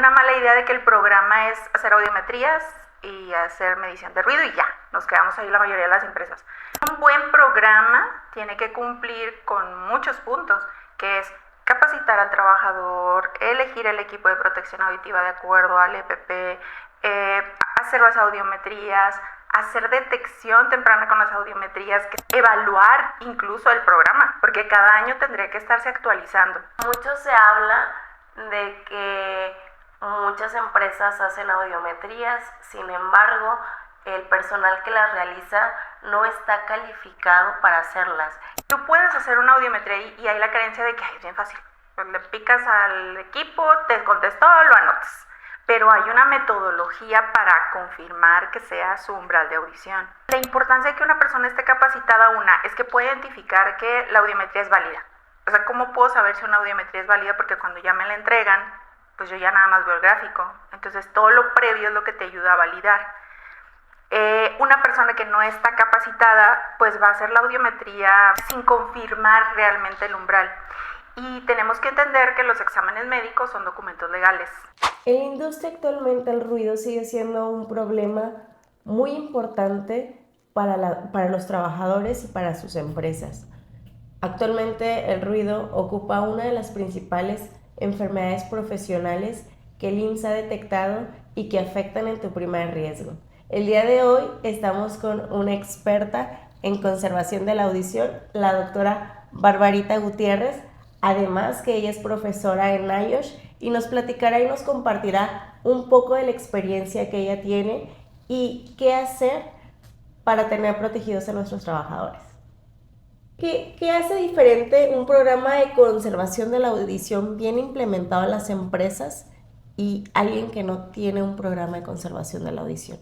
una mala idea de que el programa es hacer audiometrías y hacer medición de ruido y ya, nos quedamos ahí la mayoría de las empresas. Un buen programa tiene que cumplir con muchos puntos, que es capacitar al trabajador, elegir el equipo de protección auditiva de acuerdo al EPP, hacer las audiometrías, hacer detección temprana con las audiometrías, evaluar incluso el programa, porque cada año tendría que estarse actualizando. Mucho se habla de que muchas empresas hacen audiometrías, sin embargo, el personal que las realiza no está calificado para hacerlas. Tú puedes hacer una audiometría y hay la creencia de que es bien fácil. Pues le picas al equipo, te contestó, lo anotas. Pero hay una metodología para confirmar que sea su umbral de audición. La importancia de que una persona esté capacitada, es que puede identificar que la audiometría es válida. O sea, ¿cómo puedo saber si una audiometría es válida? Porque cuando ya me la entregan, pues yo ya nada más veo el gráfico. Entonces todo lo previo es lo que te ayuda a validar. Una persona que no está capacitada, pues va a hacer la audiometría sin confirmar realmente el umbral. Y tenemos que entender que los exámenes médicos son documentos legales. En la industria actualmente el ruido sigue siendo un problema muy importante para los trabajadores y para sus empresas. Actualmente el ruido ocupa una de las principales enfermedades profesionales que el IMSS ha detectado y que afectan en tu primer riesgo. El día de hoy estamos con una experta en conservación de la audición, la doctora Barbarita Gutiérrez, además que ella es profesora en NIOSH y nos platicará y nos compartirá un poco de la experiencia que ella tiene y qué hacer para tener protegidos a nuestros trabajadores. ¿Qué hace diferente un programa de conservación de la audición bien implementado en las empresas y alguien que no tiene un programa de conservación de la audición?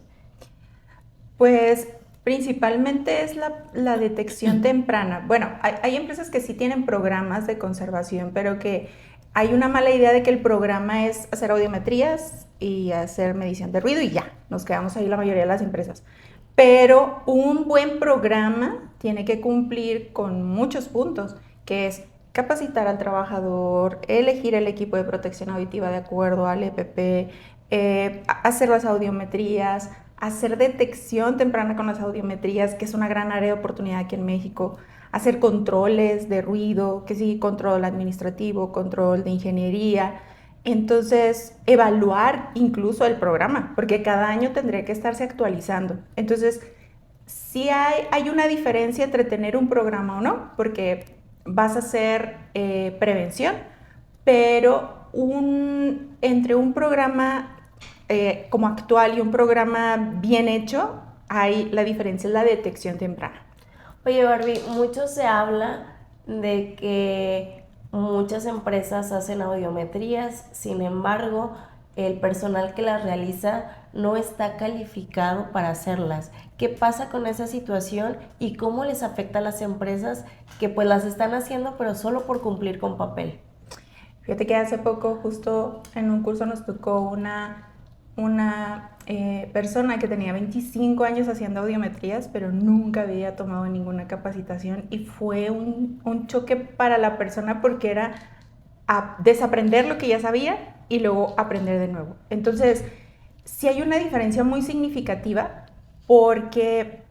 Pues principalmente es la detección temprana. Bueno, hay empresas que sí tienen programas de conservación, pero que hay una mala idea de que el programa es hacer audiometrías y hacer medición de ruido y ya, nos quedamos ahí la mayoría de las empresas. Pero un buen programa tiene que cumplir con muchos puntos, que es capacitar al trabajador, elegir el equipo de protección auditiva de acuerdo al EPP, hacer las audiometrías, hacer detección temprana con las audiometrías, que es una gran área de oportunidad aquí en México, hacer controles de ruido, que sí, control administrativo, control de ingeniería. Entonces, evaluar incluso el programa, porque cada año tendría que estarse actualizando. Entonces, sí hay una diferencia entre tener un programa o no, porque vas a hacer prevención, pero entre un programa como actual y un programa bien hecho, la diferencia es la detección temprana. Oye, Barbie, mucho se habla de que muchas empresas hacen audiometrías, sin embargo, el personal que las realiza no está calificado para hacerlas. ¿Qué pasa con esa situación y cómo les afecta a las empresas que pues las están haciendo pero solo por cumplir con papel? Fíjate que hace poco justo en un curso nos tocó una persona que tenía 25 años haciendo audiometrías, pero nunca había tomado ninguna capacitación y fue un choque para la persona porque era desaprender lo que ya sabía y luego aprender de nuevo. Entonces, sí hay una diferencia muy significativa porque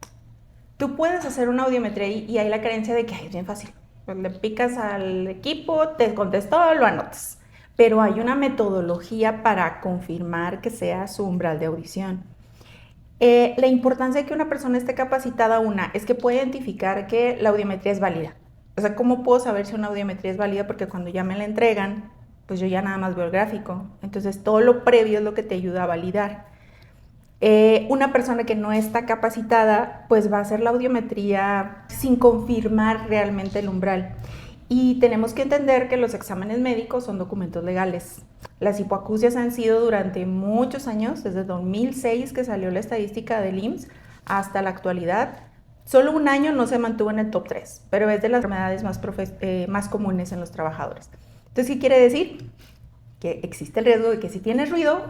tú puedes hacer una audiometría y hay la creencia de que es bien fácil. Pues le picas al equipo, te contestó, lo anotas. Pero hay una metodología para confirmar que sea su umbral de audición. La importancia de que una persona esté capacitada, es que puede identificar que la audiometría es válida. O sea, ¿cómo puedo saber si una audiometría es válida? Porque cuando ya me la entregan, pues yo ya nada más veo el gráfico. Entonces, todo lo previo es lo que te ayuda a validar. Una persona que no está capacitada, pues va a hacer la audiometría sin confirmar realmente el umbral. Y tenemos que entender que los exámenes médicos son documentos legales. Las hipoacusias han sido durante muchos años, desde 2006 que salió la estadística del IMSS hasta la actualidad. Solo un año no se mantuvo en el top 3, pero es de las enfermedades más comunes en los trabajadores. Entonces, ¿qué quiere decir? Que existe el riesgo de que si tienes ruido,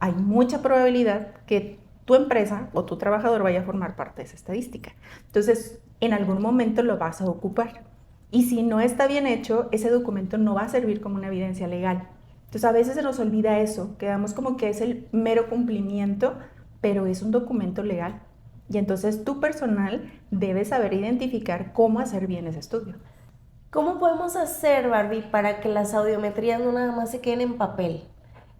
hay mucha probabilidad que tu empresa o tu trabajador vaya a formar parte de esa estadística. Entonces, en algún momento lo vas a ocupar. Y si no está bien hecho, ese documento no va a servir como una evidencia legal. Entonces a veces se nos olvida eso, quedamos como que es el mero cumplimiento, pero es un documento legal. Y entonces tu personal debe saber identificar cómo hacer bien ese estudio. ¿Cómo podemos hacer, Barbie, para que las audiometrías no nada más se queden en papel,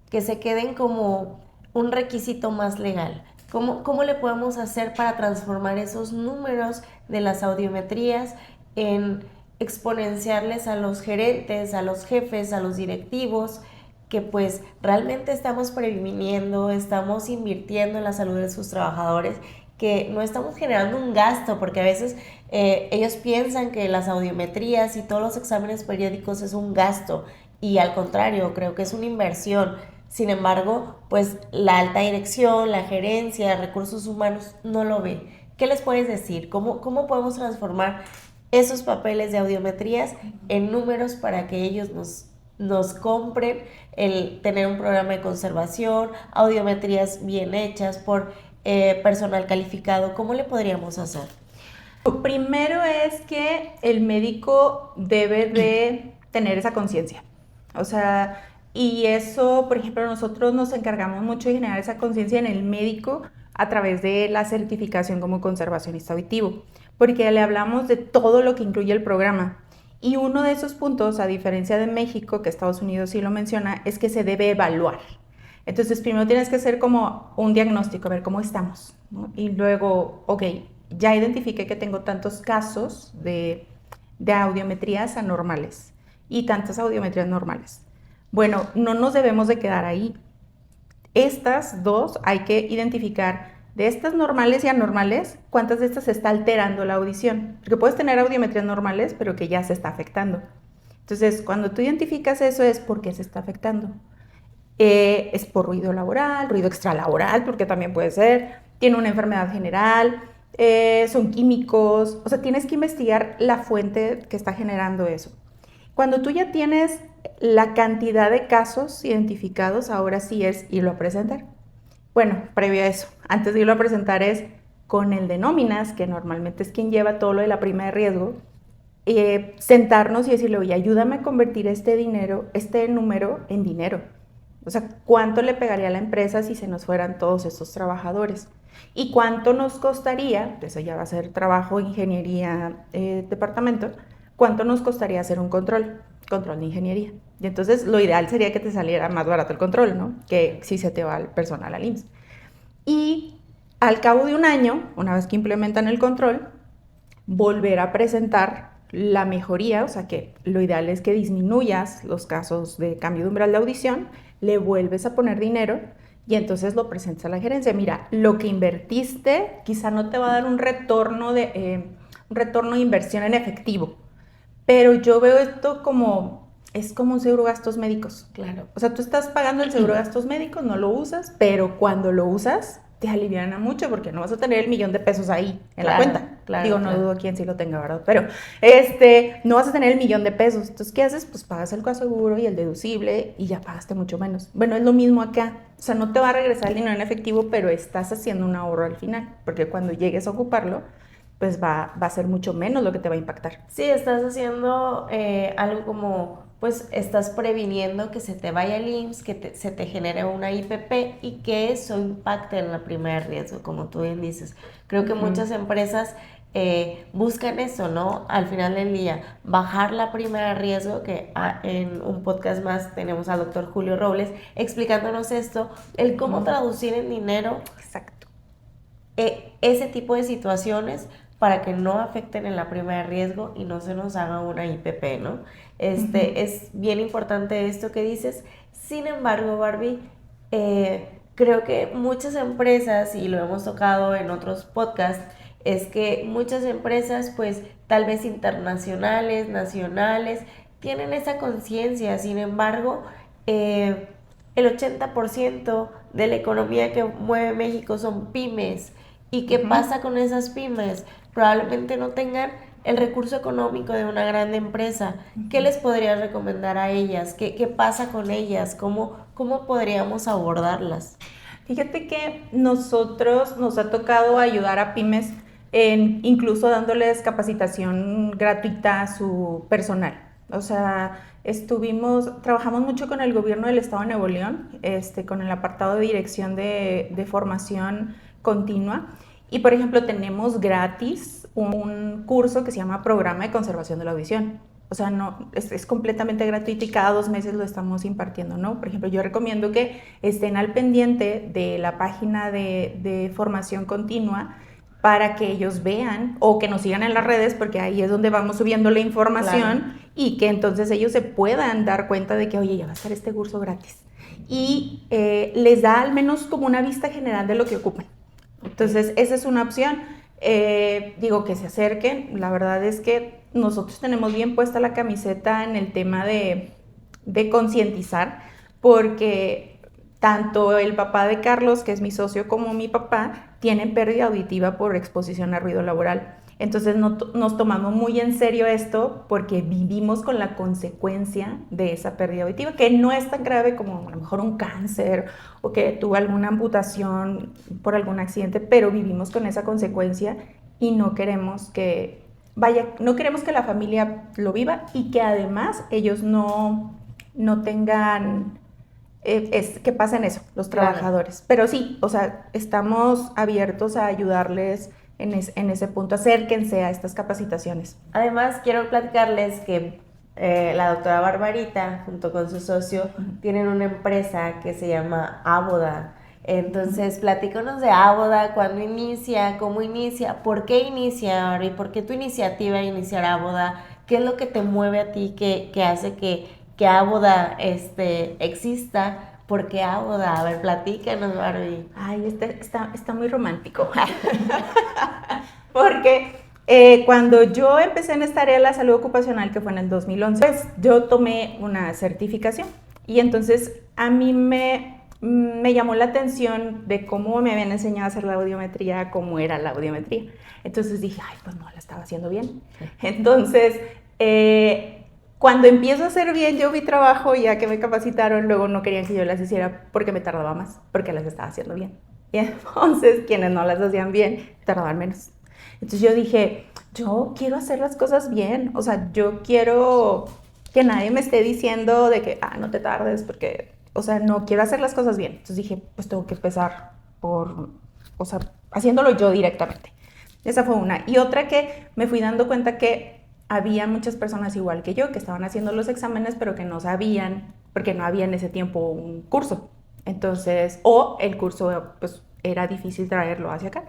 que se queden como un requisito más legal? ¿Cómo le podemos hacer para transformar esos números de las audiometrías en exponenciarles a los gerentes, a los jefes, a los directivos, que pues realmente estamos previniendo, estamos invirtiendo en la salud de sus trabajadores, que no estamos generando un gasto, porque a veces ellos piensan que las audiometrías y todos los exámenes periódicos es un gasto, y al contrario, creo que es una inversión. Sin embargo, pues la alta dirección, la gerencia, recursos humanos no lo ve. ¿Qué les puedes decir? ¿Cómo podemos transformar esos papeles de audiometrías en números para que ellos nos compren el tener un programa de conservación, audiometrías bien hechas por personal calificado? ¿Cómo le podríamos hacer? Primero es que el médico debe de tener esa conciencia. O sea, y eso, por ejemplo, nosotros nos encargamos mucho de generar esa conciencia en el médico a través de la certificación como conservacionista auditivo, porque le hablamos de todo lo que incluye el programa. Y uno de esos puntos, a diferencia de México, que Estados Unidos sí lo menciona, es que se debe evaluar. Entonces, primero tienes que hacer como un diagnóstico, a ver cómo estamos, ¿no? Y luego, ok, ya identifiqué que tengo tantos casos de audiometrías anormales y tantas audiometrías normales. Bueno, no nos debemos de quedar ahí. Estas dos hay que identificar de estas normales y anormales, cuántas de estas se está alterando la audición. Porque puedes tener audiometrías normales, pero que ya se está afectando. Entonces, cuando tú identificas eso es porque se está afectando. Es por ruido laboral, ruido extralaboral, porque también puede ser, tiene una enfermedad general, son químicos, o sea, tienes que investigar la fuente que está generando eso. Cuando tú ya tienes la cantidad de casos identificados, ahora sí es irlo a presentar. Bueno, previo a eso, antes de irlo a presentar es con el de nóminas, que normalmente es quien lleva todo lo de la prima de riesgo, sentarnos y decirle, oye, ayúdame a convertir este número en dinero. O sea, ¿cuánto le pegaría a la empresa si se nos fueran todos esos trabajadores? ¿Y cuánto nos costaría? Eso ya va a ser trabajo, ingeniería, departamento. ¿Cuánto nos costaría hacer un control de ingeniería? Y entonces lo ideal sería que te saliera más barato el control, ¿no? Que si se te va el personal al IMSS. Y al cabo de un año, una vez que implementan el control, volver a presentar la mejoría, o sea que lo ideal es que disminuyas los casos de cambio de umbral de audición, le vuelves a poner dinero y entonces lo presentas a la gerencia. Mira, lo que invertiste quizá no te va a dar un retorno de inversión en efectivo, pero yo veo esto es como un seguro de gastos médicos. Claro. O sea, tú estás pagando el seguro de gastos médicos, no lo usas, pero cuando lo usas te aliviana mucho porque no vas a tener el $1,000,000 ahí en la cuenta. Claro, Digo, no claro. dudo quién sí lo tenga, ¿verdad? Pero no vas a tener el $1,000,000. Entonces, ¿qué haces? Pues pagas el coaseguro y el deducible y ya pagaste mucho menos. Bueno, es lo mismo acá. O sea, no te va a regresar el dinero en efectivo, pero estás haciendo un ahorro al final, porque cuando llegues a ocuparlo, pues va a ser mucho menos lo que te va a impactar. Sí, estás haciendo algo como, pues estás previniendo que se te vaya el IMSS, que se te genere una IPP y que eso impacte en la prima de riesgo, como tú bien dices. Creo que muchas empresas buscan eso, ¿no? Al final del día, bajar la prima de riesgo, que en un podcast más tenemos al doctor Julio Robles explicándonos esto, el cómo traducir en dinero. Exacto. Ese tipo de situaciones para que no afecten en la prima de riesgo y no se nos haga una IPP, ¿no? Es bien importante esto que dices. Sin embargo, Barbie, creo que muchas empresas, y lo hemos tocado en otros podcasts, es que muchas empresas, pues tal vez internacionales, nacionales, tienen esa conciencia. Sin embargo, el 80% de la economía que mueve México son pymes. ¿Y qué pasa con esas pymes? Probablemente no tengan el recurso económico de una gran empresa. ¿Qué les podrías recomendar a ellas? ¿Qué pasa con ellas? ¿Cómo podríamos abordarlas? Fíjate que nosotros nos ha tocado ayudar a pymes incluso dándoles capacitación gratuita a su personal. O sea, trabajamos mucho con el gobierno del estado de Nuevo León, con el apartado de dirección de formación continua. Y, por ejemplo, tenemos gratis un curso que se llama Programa de Conservación de la Audición. O sea, no, es completamente gratuito y cada 2 meses lo estamos impartiendo, ¿no? Por ejemplo, yo recomiendo que estén al pendiente de la página de formación continua para que ellos vean o que nos sigan en las redes, porque ahí es donde vamos subiendo la información, claro, y que entonces ellos se puedan dar cuenta de que, oye, ya va a estar este curso gratis. Y les da al menos como una vista general de lo que ocupan. Entonces, esa es una opción. Digo que se acerquen. La verdad es que nosotros tenemos bien puesta la camiseta en el tema de concientizar, porque tanto el papá de Carlos, que es mi socio, como mi papá tienen pérdida auditiva por exposición a ruido laboral. Entonces nos tomamos muy en serio esto porque vivimos con la consecuencia de esa pérdida auditiva, que no es tan grave como a lo mejor un cáncer o que tuvo alguna amputación por algún accidente, pero vivimos con esa consecuencia y no queremos que la familia lo viva y que además ellos no tengan que pasen eso, los trabajadores. Claro. Pero sí, o sea, estamos abiertos a ayudarles en ese punto. Acérquense a estas capacitaciones. Además, quiero platicarles que la doctora Barbarita, junto con su socio, tienen una empresa que se llama Aboda. Entonces, platícanos de Aboda, cuándo inicia, cómo inicia, por qué inicia, Barbie, por qué tu iniciativa de iniciar Aboda, qué es lo que te mueve a ti, que hace que Aboda exista. ¿Por qué Aboda? A ver, platícanos, Barbie. Ay, está muy romántico. Porque cuando yo empecé en esta área de la salud ocupacional, que fue en el 2011, pues yo tomé una certificación. Y entonces a mí me llamó la atención de cómo me habían enseñado a hacer la audiometría, cómo era la audiometría. Entonces dije, ay, pues no, la estaba haciendo bien. Entonces, cuando empiezo a hacer bien yo mi trabajo, ya que me capacitaron, luego no querían que yo las hiciera porque me tardaba más, porque las estaba haciendo bien. Y entonces, quienes no las hacían bien, tardaban menos. Entonces yo dije, yo quiero hacer las cosas bien. O sea, yo quiero que nadie me esté diciendo de que, no te tardes, porque, o sea, no quiero hacer las cosas bien. Entonces dije, pues tengo que empezar haciéndolo yo directamente. Esa fue una. Y otra que me fui dando cuenta que había muchas personas igual que yo que estaban haciendo los exámenes pero que no sabían, porque no había en ese tiempo un curso. Entonces, o el curso pues era difícil traerlo hacia acá.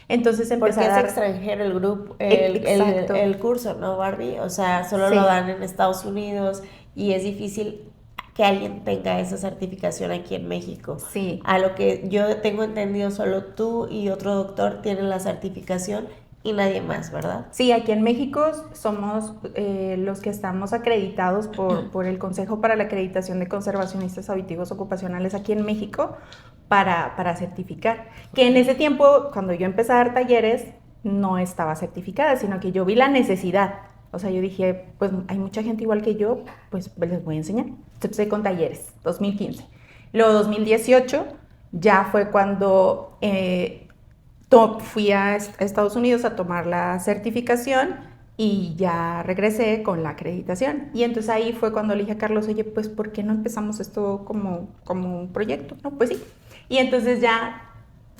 Entonces empecé a dar... Porque es extranjero el grupo, el curso, ¿no, Barbie? O sea, solo lo dan en Estados Unidos y es difícil que alguien tenga esa certificación aquí en México. Sí. A lo que yo tengo entendido, solo tú y otro doctor tienen la certificación y nadie más, ¿verdad? Sí, aquí en México somos los que estamos acreditados por el Consejo para la Acreditación de Conservacionistas Auditivos Ocupacionales aquí en México para certificar. Que en ese tiempo, cuando yo empecé a dar talleres, no estaba certificada, sino que yo vi la necesidad. O sea, yo dije, pues hay mucha gente igual que yo, pues les voy a enseñar. Empecé con talleres, 2015. Luego 2018 ya fue cuando... fui a Estados Unidos a tomar la certificación y ya regresé con la acreditación. Y entonces ahí fue cuando le dije a Carlos, oye, pues ¿por qué no empezamos esto como un proyecto? No, pues sí. Y entonces ya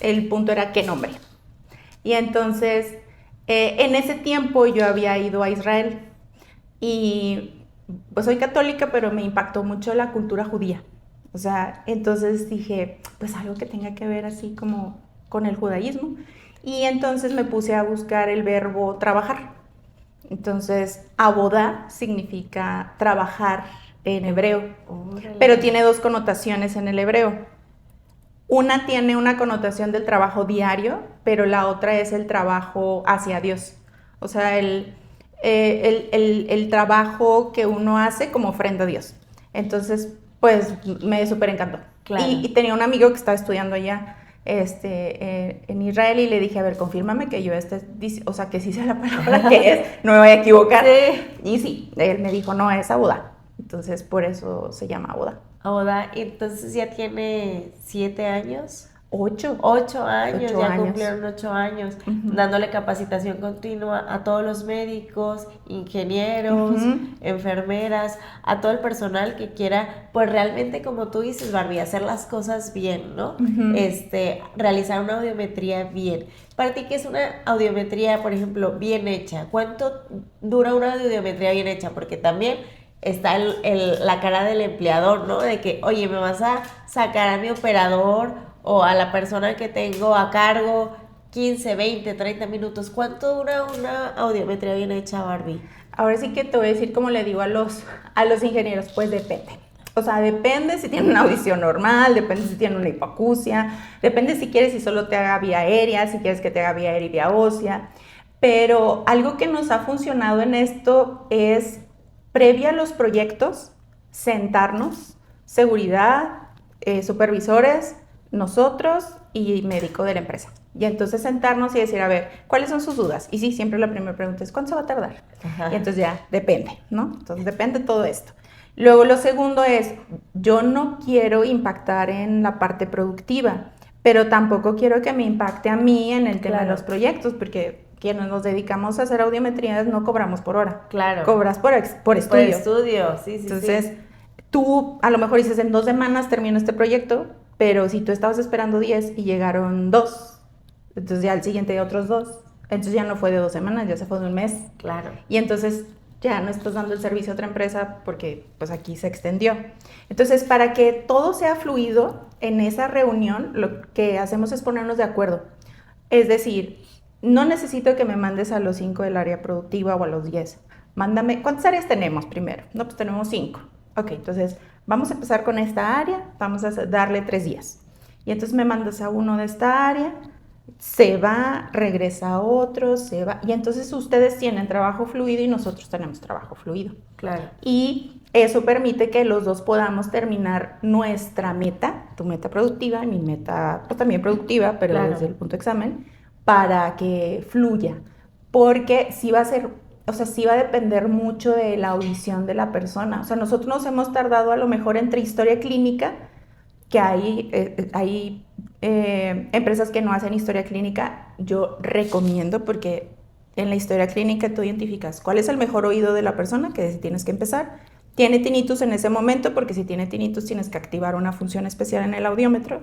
el punto era qué nombre. Y entonces en ese tiempo yo había ido a Israel y pues soy católica, pero me impactó mucho la cultura judía. O sea, entonces dije, pues algo que tenga que ver así como con el judaísmo, y entonces me puse a buscar el verbo trabajar. Entonces, abodá significa trabajar en hebreo, pero tiene 2 connotaciones en el hebreo. Una tiene una connotación del trabajo diario, pero la otra es el trabajo hacia Dios. O sea, el trabajo que uno hace como ofrenda a Dios. Entonces, pues me súper encantó. Claro. Y tenía un amigo que estaba estudiando allá en Israel y le dije, a ver, confírmame que yo o sea, que sí sea la palabra que es, no me voy a equivocar. Sí. Y sí, él me dijo, no, es abodá. Entonces, por eso se llama abodá. Aboda, entonces ya tiene 7 años. 8. 8 años, 8 ya años. cumplieron 8 años, Ujú. dándole capacitación continua a todos los médicos, ingenieros, Ujú. enfermeras, a todo el personal que quiera, pues realmente, como tú dices, Barbie, hacer las cosas bien, ¿no? Ujú. Realizar una audiometría bien. Para ti, ¿qué es una audiometría, por ejemplo, bien hecha? ¿Cuánto dura una audiometría bien hecha? Porque también está la cara del empleador, ¿no? De que, oye, me vas a sacar a mi operador o a la persona que tengo a cargo 15, 20, 30 minutos. ¿Cuánto dura una audiometría bien hecha, Barbie? Ahora sí que te voy a decir como le digo a los ingenieros, pues depende. O sea, depende si tiene una audición normal, depende si tiene una hipoacusia, depende si quieres si solo te haga vía aérea, si quieres que te haga vía aérea y vía ósea. Pero algo que nos ha funcionado en esto es, previa a los proyectos, sentarnos, seguridad, supervisores, nosotros y médico de la empresa. Y entonces sentarnos y decir, a ver, ¿cuáles son sus dudas? Y sí, siempre la primera pregunta es, ¿cuánto se va a tardar? Ajá. Y entonces ya, depende, ¿no? Entonces depende todo esto. Luego lo segundo es, yo no quiero impactar en la parte productiva, pero tampoco quiero que me impacte a mí en el tema de los proyectos, porque quienes nos dedicamos a hacer audiometrías no cobramos por hora. Claro. Cobras por estudio. Por estudio, sí, Entonces, sí. tú a lo mejor dices, en 2 semanas termino este proyecto, pero si tú estabas esperando 10 y llegaron 2, entonces ya al siguiente de otros 2, entonces ya no fue de 2 semanas, ya se fue de un mes. Claro. Y entonces ya no estás dando el servicio a otra empresa porque pues aquí se extendió. Entonces, para que todo sea fluido en esa reunión, lo que hacemos es ponernos de acuerdo. Es decir, no necesito que me mandes a los 5 del área productiva o a los 10. Mándame, ¿cuántas áreas tenemos primero? No, pues tenemos 5. Ok, entonces vamos a empezar con esta área, vamos a darle 3 días. Y entonces me mandas a uno de esta área, se va, regresa a otro, se va. Y entonces ustedes tienen trabajo fluido y nosotros tenemos trabajo fluido. Claro. Y eso permite que los dos podamos terminar nuestra meta, tu meta productiva y mi meta pues, también productiva, pero Claro. desde el punto de examen, para que fluya. Porque sí va a ser, o sea, sí va a depender mucho de la audición de la persona. O sea, nosotros nos hemos tardado a lo mejor entre historia clínica, que hay empresas que no hacen historia clínica. Yo recomiendo porque en la historia clínica tú identificas cuál es el mejor oído de la persona, que tienes que empezar. Tiene tinnitus en ese momento, porque si tiene tinnitus tienes que activar una función especial en el audiómetro.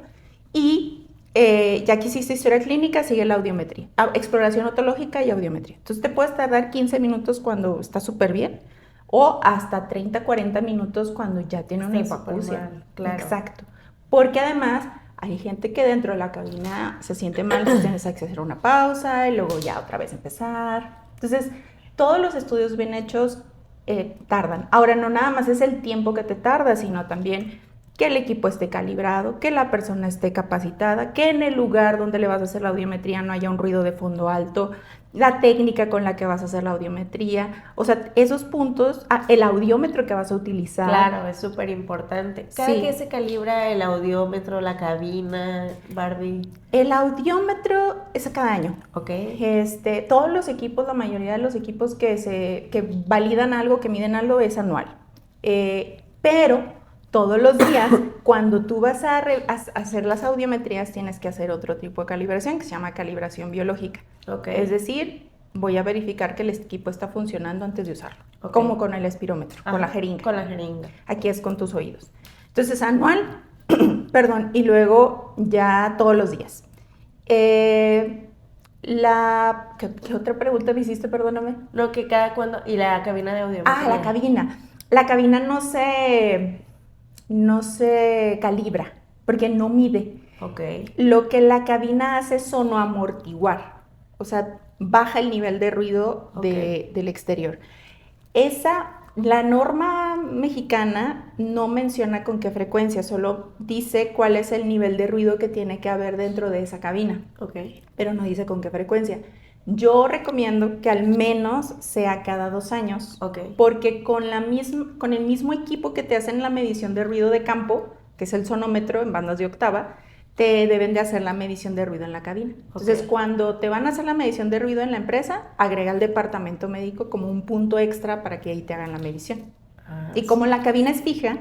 Y ya que hiciste historia clínica, sigue la audiometría. Exploración otológica y audiometría. Entonces te puedes tardar 15 minutos cuando está súper bien, o hasta 30, 40 minutos cuando ya tiene una hipoacusia. Claro. Exacto. Porque además hay gente que dentro de la cabina se siente mal, entonces tienes que hacer una pausa y luego ya otra vez empezar. Entonces, todos los estudios bien hechos tardan. Ahora, no nada más es el tiempo que te tarda, sino también que el equipo esté calibrado, que la persona esté capacitada, que en el lugar donde le vas a hacer la audiometría no haya un ruido de fondo alto, la técnica con la que vas a hacer la audiometría, o sea, esos puntos, el audiómetro que vas a utilizar. Claro, es súper importante. ¿Cada Sí. qué se calibra el audiómetro, la cabina, Barbie? El audiómetro es cada año. Ok. Todos los equipos, la mayoría de los equipos que validan algo, que miden algo, es anual. Pero todos los días, cuando tú vas a hacer las audiometrías, tienes que hacer otro tipo de calibración que se llama calibración biológica. Okay. Es decir, voy a verificar que el equipo está funcionando antes de usarlo, Okay. Como con el espirómetro, con la jeringa. Con la jeringa. Aquí es con tus oídos. Entonces, anual, perdón, y luego ya todos los días. ¿Qué otra pregunta me hiciste? Perdóname. No, que cada cuando... Y la cabina de audiometría. La cabina. La cabina no se calibra, porque no mide. Ok. Lo que la cabina hace es sonoamortiguar, o sea, baja el nivel de ruido del exterior. La norma mexicana no menciona con qué frecuencia, solo dice cuál es el nivel de ruido que tiene que haber dentro de esa cabina, pero no dice con qué frecuencia. Yo recomiendo que al menos sea cada 2 años, porque con el mismo equipo que te hacen la medición de ruido de campo, que es el sonómetro en bandas de octava, te deben de hacer la medición de ruido en la cabina. Entonces, cuando te van a hacer la medición de ruido en la empresa, agrega al departamento médico como un punto extra para que ahí te hagan la medición. Y como la cabina es fija,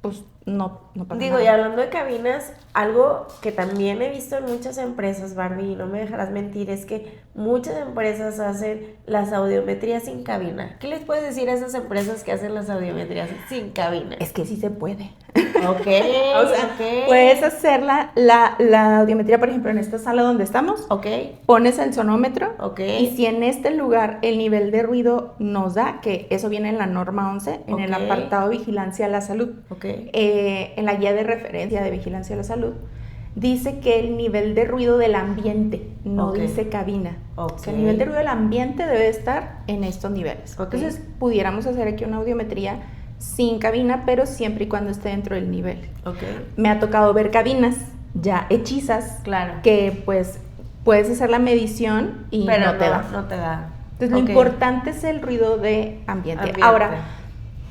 pues no pasa Digo, nada. y hablando de cabinas, algo que también he visto en muchas empresas, Barbie, y no me dejarás mentir, es que muchas empresas hacen las audiometrías sin cabina. ¿Qué les puedes decir a esas empresas que hacen las audiometrías sin cabina? Es que sí se puede. Ok, O sea, ok. puedes hacer la audiometría, por ejemplo, en esta sala donde estamos. Ok, Pones el sonómetro ok. y si en este lugar el nivel de ruido nos da, que eso viene en la norma 11, en el Ok. apartado de vigilancia a la salud, Ok. en la guía de referencia de vigilancia a la salud, dice que el nivel de ruido del ambiente, no Ok. dice cabina. Ok. O sea, el nivel de ruido del ambiente debe estar en estos niveles. Ok. Entonces, pudiéramos hacer aquí una audiometría sin cabina, pero siempre y cuando esté dentro del nivel. Ok. Me ha tocado ver cabinas ya hechizas, Claro. que pues puedes hacer la medición y Pero no te da. No te da. Entonces, Ok. lo importante es el ruido de ambiente. Ambiente. Ahora,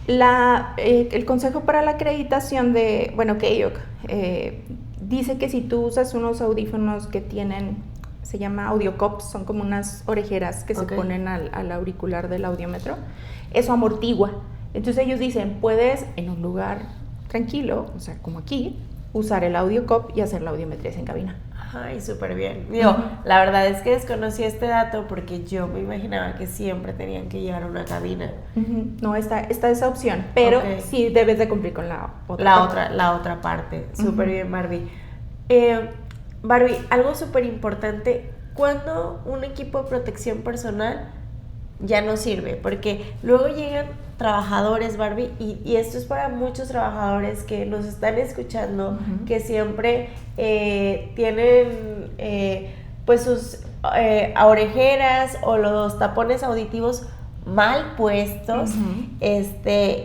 el consejo para la acreditación de, bueno, KEOC, dice que si tú usas unos audífonos que tienen, se llama AudioCops, son como unas orejeras que Ok. se ponen al auricular del audiómetro, eso amortigua. Entonces ellos dicen, puedes en un lugar tranquilo, o sea, como aquí, usar el AudioCop y hacer la audiometría en cabina. Ay, súper bien. Digo, la verdad es que desconocí este dato porque yo me imaginaba que siempre tenían que llevar una cabina. No, está esa opción, pero Ok. sí debes de cumplir con la otra parte. La otra parte. Súper bien, Barbie. Barbie, algo súper importante, ¿cuándo un equipo de protección personal ya no sirve? Porque luego llegan trabajadores, Barbie, y esto es para muchos trabajadores que nos están escuchando, que siempre tienen pues sus orejeras o los tapones auditivos mal puestos,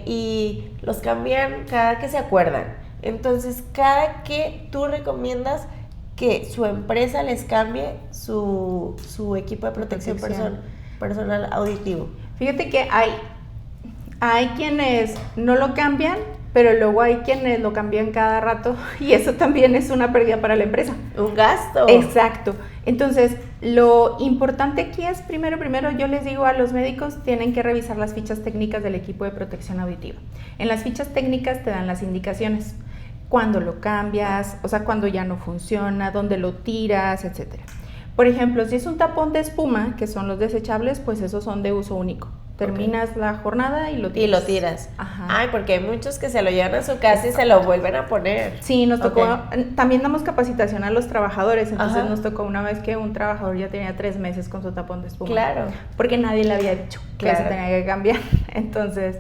y los cambian cada que se acuerdan. Entonces, cada que tú recomiendas que su empresa les cambie su equipo de protección personal auditivo. Fíjate que hay quienes no lo cambian, pero luego hay quienes lo cambian cada rato y eso también es una pérdida para la empresa. Un gasto. Exacto. Entonces, lo importante aquí es, primero yo les digo a los médicos, tienen que revisar las fichas técnicas del equipo de protección auditiva. En las fichas técnicas te dan las indicaciones, cuando lo cambias, o sea, cuando ya no funciona, dónde lo tiras, etcétera. Por ejemplo, si es un tapón de espuma, que son los desechables, pues esos son de uso único. Terminas la jornada y lo tiras. Y lo tiras. Ajá. Ay, porque hay muchos que se lo llevan a su casa y se lo vuelven a poner. Sí, nos tocó, Ok. también damos capacitación a los trabajadores, entonces Ajá. nos tocó una vez que un trabajador ya tenía 3 meses con su tapón de espuma. Claro. Porque nadie le había dicho que Claro. se tenía que cambiar. Entonces,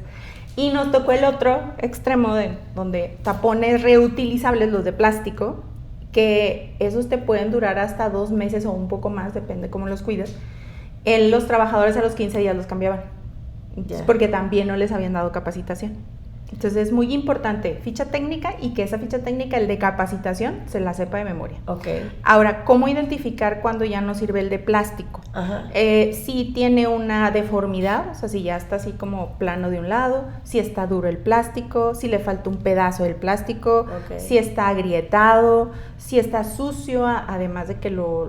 y nos tocó el otro extremo donde tapones reutilizables, los de plástico, que esos te pueden durar hasta 2 meses o un poco más, depende cómo los cuides. Los trabajadores a los 15 días los cambiaban. Ya. Porque también no les habían dado capacitación. Entonces es muy importante ficha técnica y que esa ficha técnica, el de capacitación, se la sepa de memoria. Ok. Ahora, ¿cómo identificar cuando ya no sirve el de plástico? Ajá. Si tiene una deformidad, o sea, si ya está así como plano de un lado, si está duro el plástico, si le falta un pedazo del plástico, Ok. si está agrietado, si está sucio, además de que lo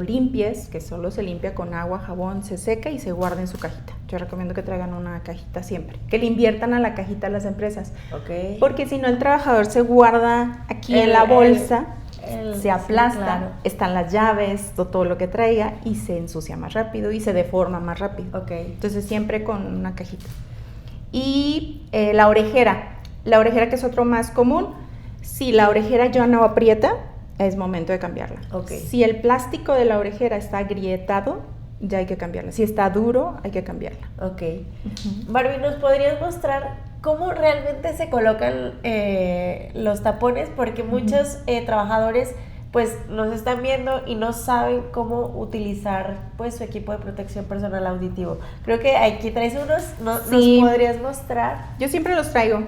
limpies, que solo se limpia con agua, jabón, se seca y se guarda en su cajita. Yo recomiendo que traigan una cajita siempre, que le inviertan a la cajita las empresas, Ok. porque si no el trabajador se guarda aquí en la bolsa, se aplasta, sí, claro. están las llaves, todo lo que traiga y se ensucia más rápido y se deforma más rápido. Ok. Entonces siempre con una cajita. Y la orejera que es otro más común, si la orejera ya no aprieta, es momento de cambiarla. Ok. Si el plástico de la orejera está agrietado, ya hay que cambiarla. Si está duro, hay que cambiarla. Ok. Barbie, ¿nos podrías mostrar cómo realmente se colocan los tapones? Porque muchos trabajadores pues nos están viendo y no saben cómo utilizar pues su equipo de protección personal auditivo. Creo que aquí traes unos, Sí. ¿nos podrías mostrar? Yo siempre los traigo,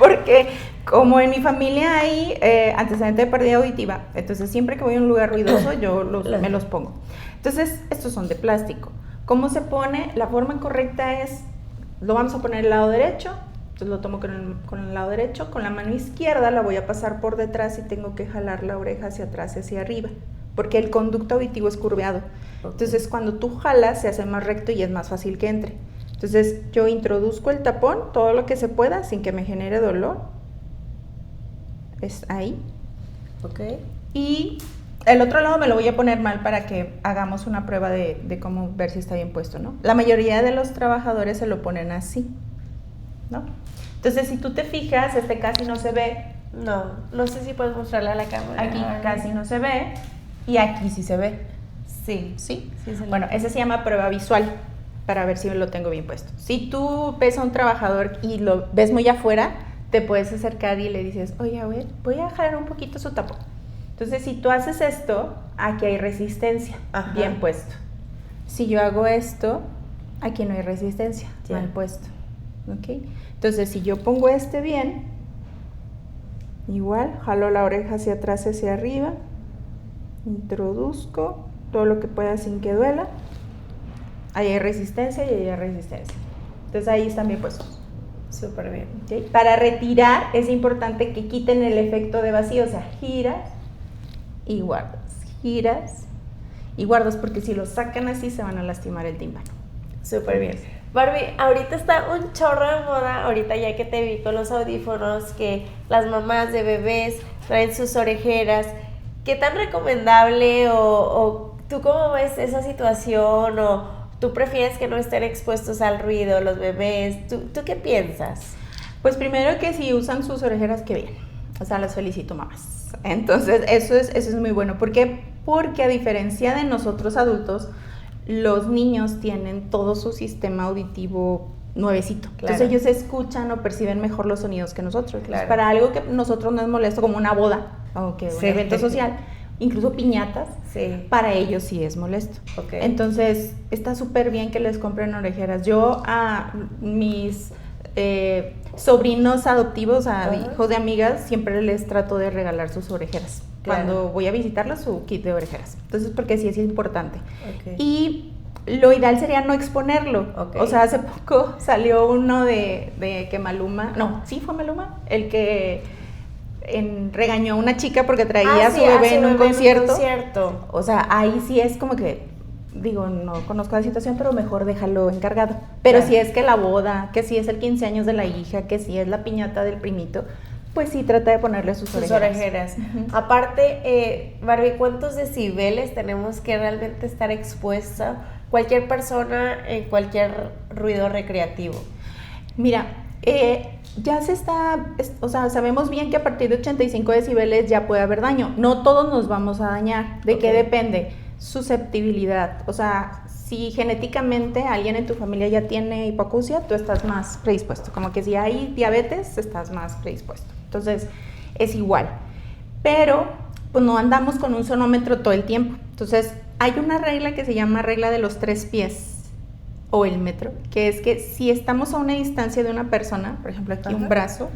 porque como en mi familia hay antecedente de pérdida auditiva, entonces siempre que voy a un lugar ruidoso yo me los pongo. Entonces, estos son de plástico. ¿Cómo se pone? La forma correcta es, lo vamos a poner al lado derecho, entonces lo tomo con el lado derecho, con la mano izquierda la voy a pasar por detrás y tengo que jalar la oreja hacia atrás y hacia arriba, porque el conducto auditivo es curveado. Entonces, cuando tú jalas se hace más recto y es más fácil que entre. Entonces, yo introduzco el tapón todo lo que se pueda sin que me genere dolor es ahí. Ok. Y el otro lado me lo voy a poner mal para que hagamos una prueba de cómo ver si está bien puesto, ¿no? La mayoría de los trabajadores se lo ponen así, ¿no? Entonces, si tú te fijas, casi no se ve. No sé si puedes mostrarle a la cámara. Aquí casi no se ve y aquí sí se ve. Sí. ¿Sí? Sí se Bueno, ese se llama prueba visual para ver si lo tengo bien puesto. Si tú ves a un trabajador y lo ves muy afuera, te puedes acercar y le dices, oye, a ver, voy a jalar un poquito su tapón. Entonces, si tú haces esto, aquí hay resistencia, Ajá. bien puesto. Si yo hago esto, aquí no hay resistencia, Ya. mal puesto. ¿Ok? Entonces, si yo pongo este bien, igual, jalo la oreja hacia atrás, hacia arriba, introduzco todo lo que pueda sin que duela. Ahí hay resistencia y ahí hay resistencia. Entonces, ahí están bien puestos. Súper bien. ¿Okay? Para retirar es importante que quiten el efecto de vacío, o sea, giras y guardas, porque si lo sacan así se van a lastimar el tímpano. Súper bien. Barbie, ahorita está un chorro de moda, ahorita ya que te vi con los audífonos, que las mamás de bebés traen sus orejeras. ¿Qué tan recomendable o tú cómo ves esa situación o tú prefieres que no estén expuestos al ruido los bebés? ¿Tú qué piensas? Pues primero que si usan sus orejeras, qué bien. O sea, las felicito, mamás. Entonces, eso es muy bueno. ¿Por qué? Porque a diferencia de nosotros adultos, los niños tienen todo su sistema auditivo nuevecito. Claro. Entonces ellos escuchan o perciben mejor los sonidos que nosotros. Claro. Para algo que nosotros no es molesto, como una boda o que un evento social, incluso piñatas, Sí. para ellos sí es molesto. Ok. Entonces, está súper bien que les compren orejeras. Yo a mis sobrinos adoptivos, a hijos de amigas, siempre les trato de regalar sus orejeras. Claro. Cuando voy a visitarlos, su kit de orejeras. Entonces, porque sí es importante. Ok. Y lo ideal sería no exponerlo. Ok. O sea, hace poco salió uno de que Maluma, no, sí fue Maluma, el que regañó a una chica porque traía a su bebé en un concierto. O sea, ahí sí es como que, digo, no conozco la situación, pero mejor déjalo encargado. Pero Claro. si es que la boda, que si es el 15 años de la hija, que si es la piñata del primito, pues sí trata de ponerle sus orejeras. Ujú. Aparte, Barbie, ¿cuántos decibeles tenemos que realmente estar expuesta cualquier persona en cualquier ruido recreativo? Mira, ya o sea, sabemos bien que a partir de 85 decibeles ya puede haber daño. No todos nos vamos a dañar. ¿De qué depende? Susceptibilidad. O sea, si genéticamente alguien en tu familia ya tiene hipoacusia, tú estás más predispuesto. Como que si hay diabetes, estás más predispuesto. Entonces, es igual. Pero, pues no andamos con un sonómetro todo el tiempo. Entonces, hay una regla que se llama regla de los 3 pies. O el metro, que es que si estamos a una distancia de una persona, por ejemplo aquí un brazo,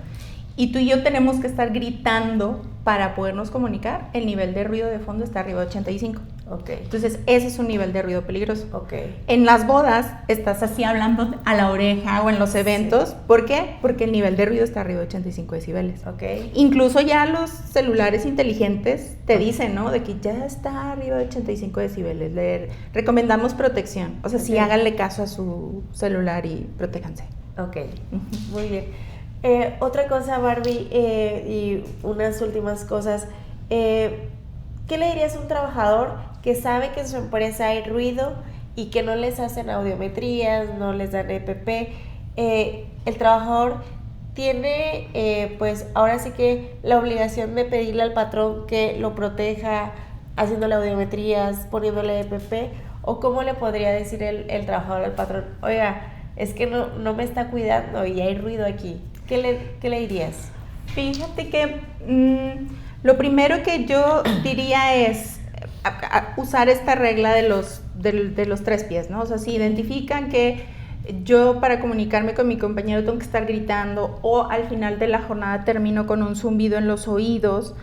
y tú y yo tenemos que estar gritando para podernos comunicar, el nivel de ruido de fondo está arriba de 85. Ok. Entonces ese es un nivel de ruido peligroso. Ok. En las bodas estás así hablando a la oreja o en los eventos. Sí. ¿Por qué? Porque el nivel de ruido está arriba de 85 decibeles. Ok. Incluso ya los celulares inteligentes te dicen, ¿no? De que ya está arriba de 85 decibeles. Le recomendamos protección. O sea, sí háganle caso a su celular y protéjanse. Ok, muy bien. Otra cosa, Barbie, y unas últimas cosas. ¿Qué le dirías a un trabajador que sabe que en su empresa hay ruido y que no les hacen audiometrías, no les dan EPP? El trabajador tiene, pues ahora sí que la obligación de pedirle al patrón que lo proteja haciéndole audiometrías, poniéndole EPP, o cómo le podría decir el trabajador al patrón, oiga, es que no me está cuidando y hay ruido aquí. ¿Qué le dirías? Fíjate que lo primero que yo diría es usar esta regla de los 3 pies, ¿no? O sea, si identifican que yo para comunicarme con mi compañero tengo que estar gritando, o al final de la jornada termino con un zumbido en los oídos,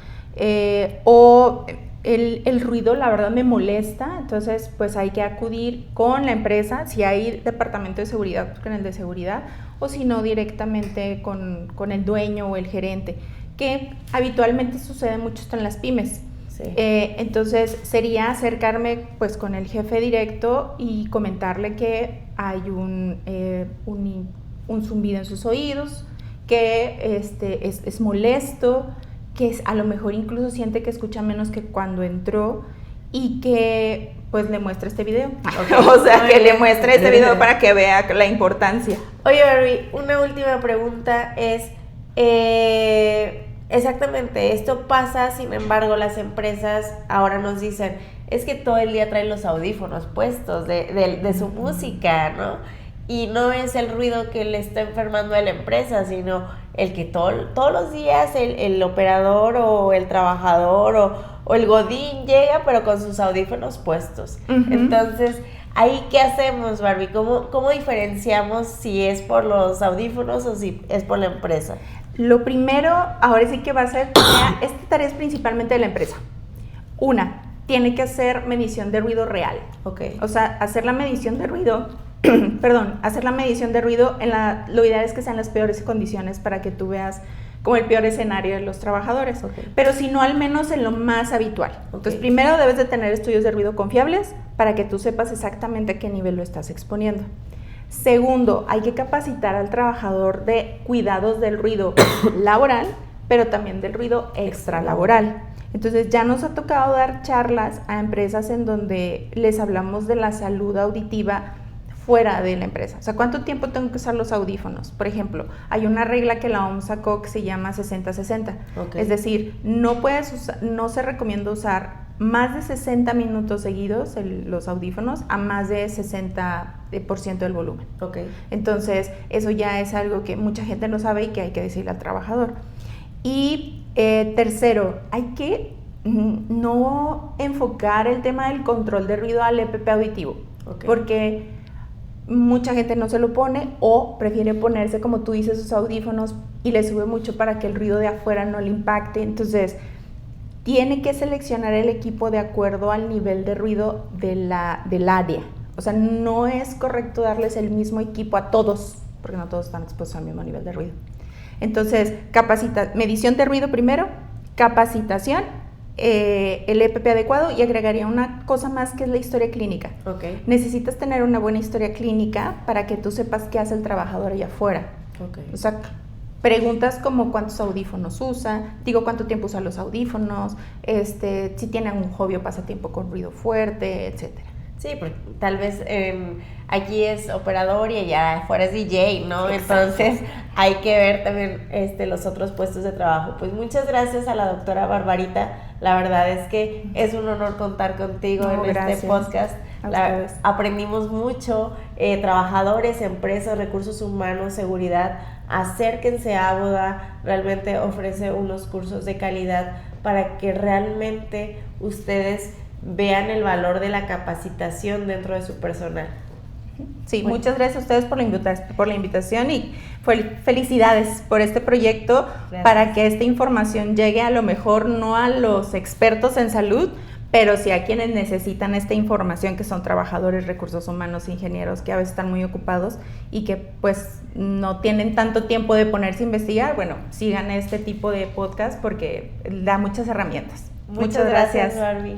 o el ruido la verdad me molesta, entonces pues hay que acudir con la empresa, si hay departamento de seguridad, pues con el de seguridad, o si no directamente con el dueño o el gerente, que habitualmente sucede mucho esto en las pymes. Sí. Entonces sería acercarme pues con el jefe directo y comentarle que hay un zumbido en sus oídos, que es molesto, que a lo mejor incluso siente que escucha menos que cuando entró y que pues le muestre este video. Okay. O sea, que le muestre este video para que vea la importancia. Oye, Barbie, una última pregunta es, exactamente, esto pasa, sin embargo, las empresas ahora nos dicen, es que todo el día traen los audífonos puestos de su música, ¿no? Y no es el ruido que le está enfermando a la empresa, sino el que todos los días el operador o el trabajador o el godín llega, pero con sus audífonos puestos. Uh-huh. Entonces, ¿ahí qué hacemos, Barbie? ¿Cómo diferenciamos si es por los audífonos o si es por la empresa? Lo primero, ahora sí que va a ser, esta tarea es principalmente de la empresa. Una, tiene que hacer medición de ruido real. Okay. O sea, hacer la medición de ruido, hacer la medición de ruido, lo ideal es que sean las peores condiciones para que tú veas como el peor escenario de los trabajadores. Okay. Pero si no, al menos en lo más habitual. Okay. Entonces, primero debes de tener estudios de ruido confiables para que tú sepas exactamente a qué nivel lo estás exponiendo. Segundo, hay que capacitar al trabajador de cuidados del ruido laboral, pero también del ruido extralaboral. Entonces, ya nos ha tocado dar charlas a empresas en donde les hablamos de la salud auditiva fuera de la empresa. O sea, ¿cuánto tiempo tengo que usar los audífonos? Por ejemplo, hay una regla que la OMS sacó que se llama 60-60. Okay. Es decir, no se recomienda usar más de 60 minutos seguidos los audífonos a más de 60% del volumen. Okay. Entonces, eso ya es algo que mucha gente no sabe y que hay que decirle al trabajador. Y tercero, hay que no enfocar el tema del control de ruido al EPP auditivo. Okay. Porque mucha gente no se lo pone o prefiere ponerse, como tú dices, sus audífonos y le sube mucho para que el ruido de afuera no le impacte. Entonces, tiene que seleccionar el equipo de acuerdo al nivel de ruido del área. O sea, no es correcto darles el mismo equipo a todos, porque no todos están expuestos al mismo nivel de ruido. Entonces, medición de ruido primero, capacitación, el EPP adecuado, y agregaría una cosa más que es la historia clínica. Okay. Necesitas tener una buena historia clínica para que tú sepas qué hace el trabajador allá afuera. Okay. O sea, preguntas como cuántos audífonos usa, cuánto tiempo usa los audífonos, si tiene algún hobby o pasatiempo con ruido fuerte, etcétera. Sí, porque tal vez aquí es operador y allá afuera es DJ, ¿no? Exacto. Entonces hay que ver también los otros puestos de trabajo. Pues muchas gracias a la doctora Barbarita. La verdad es que es un honor contar contigo este podcast. Aprendimos mucho. Trabajadores, empresas, recursos humanos, seguridad, acérquense a Aboda. Realmente ofrece unos cursos de calidad para que realmente ustedes vean el valor de la capacitación dentro de su personal. Sí, bueno. Muchas gracias a ustedes por la invitación y felicidades por este proyecto. Gracias. Para que esta información llegue a lo mejor no a los expertos en salud, pero sí a quienes necesitan esta información, que son trabajadores, recursos humanos, ingenieros, que a veces están muy ocupados y que pues no tienen tanto tiempo de ponerse a investigar. Bueno, sigan este tipo de podcast porque da muchas herramientas. Muchas gracias, Barbie.